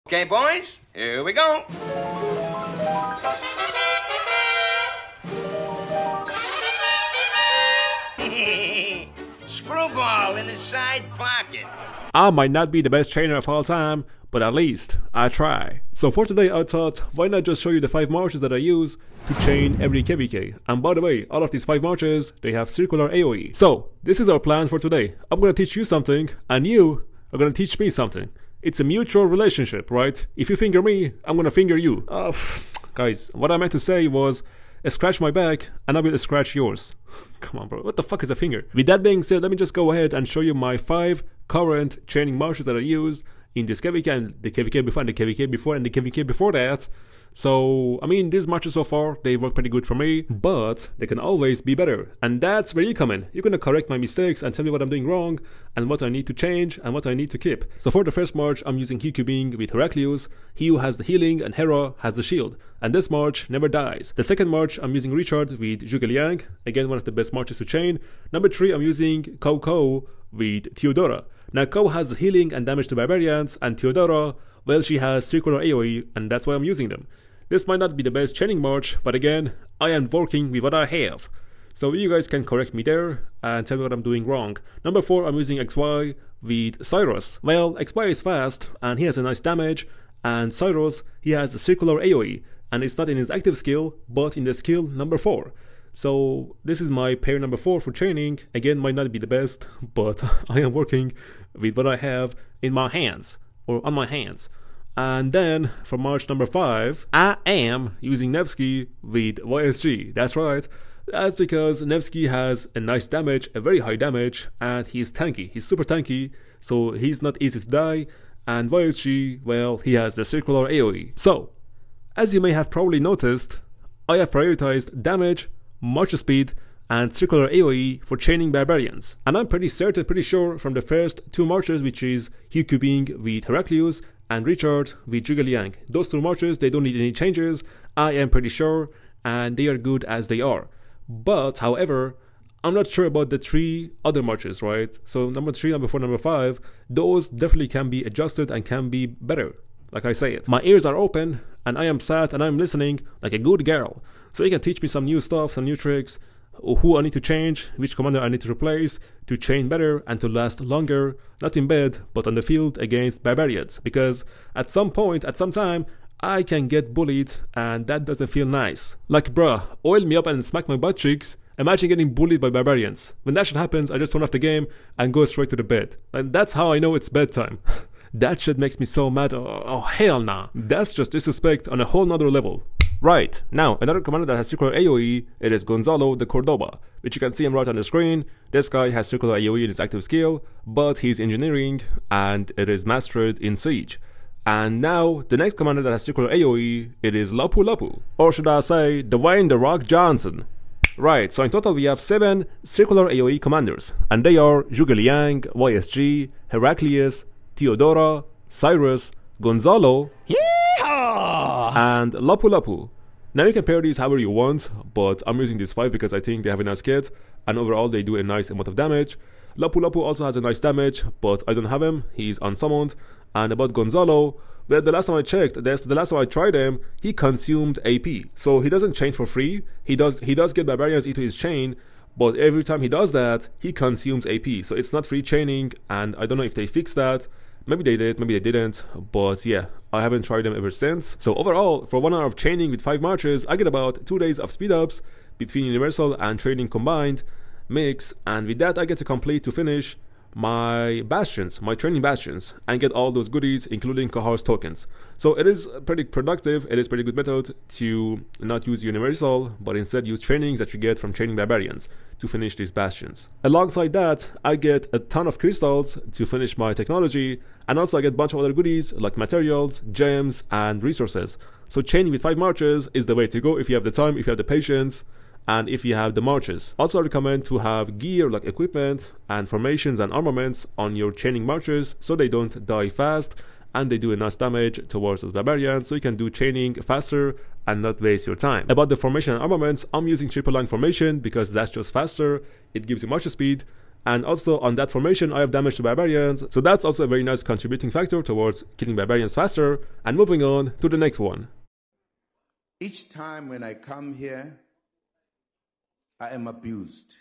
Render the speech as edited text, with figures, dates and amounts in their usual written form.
Okay, boys, here we go. Screwball in the side pocket. I might not be the best trainer of all time, but at least I try. So for today I thought, why not just show you the 5 marches that I use to chain every KVK. And by the way, all of these 5 marches, they have circular AOE. So this is our plan for today. I'm gonna teach you something, and you are gonna teach me something. It's a mutual relationship, right? If you finger me, I'm gonna finger you. Guys, what I meant to say was, scratch my back and I will scratch yours. Come on, bro, what the fuck is a finger? With that being said, let me just go ahead and show you my 5 current chaining marches that I use in this KVK and the KVK before and the KVK before and the KVK before that. So, I mean, these marches so far, they work pretty good for me, but they can always be better. And that's where you come in. You're gonna correct my mistakes and tell me what I'm doing wrong and what I need to change and what I need to keep. So for the first march, I'm using 𝒟𝒹𝒹𝓎 with 𝒟𝓃𝑒us. He who has the healing and Hera has the shield. And this march never dies. The second march, I'm using Richard with 𝒟𝒾𝑜𝓊𝓈. Again, one of the best marches to chain. Number 3, I'm using 𝒟𝒹𝒹𝓎 with 𝒟𝒹𝓿𝓈. Now, 𝒟𝒹 has the healing and damage to Barbarians, and 𝒟𝒹𝓿𝓈, well, she has circular AOE, and that's why I'm using them. This might not be the best chaining march, but again, I am working with what I have. So you guys can correct me there and tell me what I'm doing wrong. Number 4, I'm using 𝒟𝒹 with Cyrus. Well, 𝒟𝒹 is fast, and he has a nice damage, and Cyrus, he has a circular AOE, and it's not in his active skill, but in the skill number 4. So this is my pair number 4 for chaining. Again, might not be the best, but I am working with what I have in my hands, or on my hands. And then for march number 5, I am using 𝒟𝒹𝒹𝓎 with YSG. That's right. That's because 𝒟𝒹𝒹𝓎 has a nice damage, a very high damage, and he's tanky. He's super tanky, so he's not easy to die. And YSG, well, he has the circular AOE. So, as you may have probably noticed, I have prioritized damage, march speed, and circular AOE for chaining Barbarians. And I'm pretty sure from the first 2 marches, which is 𝒟𝒹𝒹𝓎 with 𝒟𝒃𝒃𝓎 and Richard with 𝒟𝒾𝑜𝓊𝓈. Those 2 marches, they don't need any changes, I am pretty sure, and they are good as they are. But, however, I'm not sure about the 3 other marches, right? So number 3, number 4, number 5, those definitely can be adjusted and can be better, like I say it. My ears are open, and I am sat and I'm listening like a good girl. So you can teach me some new stuff, some new tricks, who I need to change, which commander I need to replace to chain better and to last longer, not in bed, but on the field against Barbarians. Because at some point, at some time, I can get bullied and that doesn't feel nice. Like, bruh, oil me up and smack my butt cheeks. Imagine getting bullied by Barbarians. When that shit happens, I just turn off the game and go straight to the bed. And that's how I know it's bedtime. That shit makes me so mad. Oh, hell nah. That's just disrespect on a whole nother level. Right, now another commander that has circular AOE, it is Gonzalo de Córdoba, which you can see him right on the screen. This guy has circular AOE in his active skill, but he's engineering and it is mastered in siege. And now the next commander that has circular AOE, it is 𝒟𝒹𝒹𝓎, or should I say Dwayne "The Rock" Johnson. Right, so in total we have 7 circular AOE commanders, and they are 𝒟𝒾𝑜𝓊𝓈, YSG, 𝒟𝒃𝒃𝓎, 𝒟𝒹𝒹𝓎, Cyrus, Gonzalo, and 𝒟𝒹𝒹𝓎. Now you can pair these however you want, but I'm using these 5 because I think they have a nice kit, and overall they do a nice amount of damage. 𝒟𝒹𝒹𝓎 also has a nice damage, but I don't have him, he's unsummoned. And about Gonzalo, well, the last time I checked, the last time I tried him, he consumed AP. So he doesn't chain for free, he does get Barbarians into his chain, but every time he does that, he consumes AP. So it's not free chaining, and I don't know if they fixed that. Maybe they did, maybe they didn't, but yeah, I haven't tried them ever since. So overall, for 1 hour of chaining with 5 marches, I get about 2 days of speed ups between universal and training combined mix, and with that I get to complete to finish my bastions, my training bastions, and get all those goodies, including Kahar's tokens. So it is pretty productive, it is pretty good method to not use universal, but instead use trainings that you get from training Barbarians to finish these bastions. Alongside that, I get a ton of crystals to finish my technology, and also I get a bunch of other goodies like materials, gems, and resources. So chaining with 5 marches is the way to go if you have the time, if you have the patience, and if you have the marches. Also, I recommend to have gear like equipment and formations and armaments on your chaining marches so they don't die fast and they do enough damage towards those Barbarians, so you can do chaining faster and not waste your time. About the formation and armaments, I'm using triple line formation because that's just faster, it gives you much speed, And also on that formation I have damage to Barbarians, so that's also a very nice contributing factor towards killing Barbarians faster. And moving on to the next one. Each time when I come here, I am abused.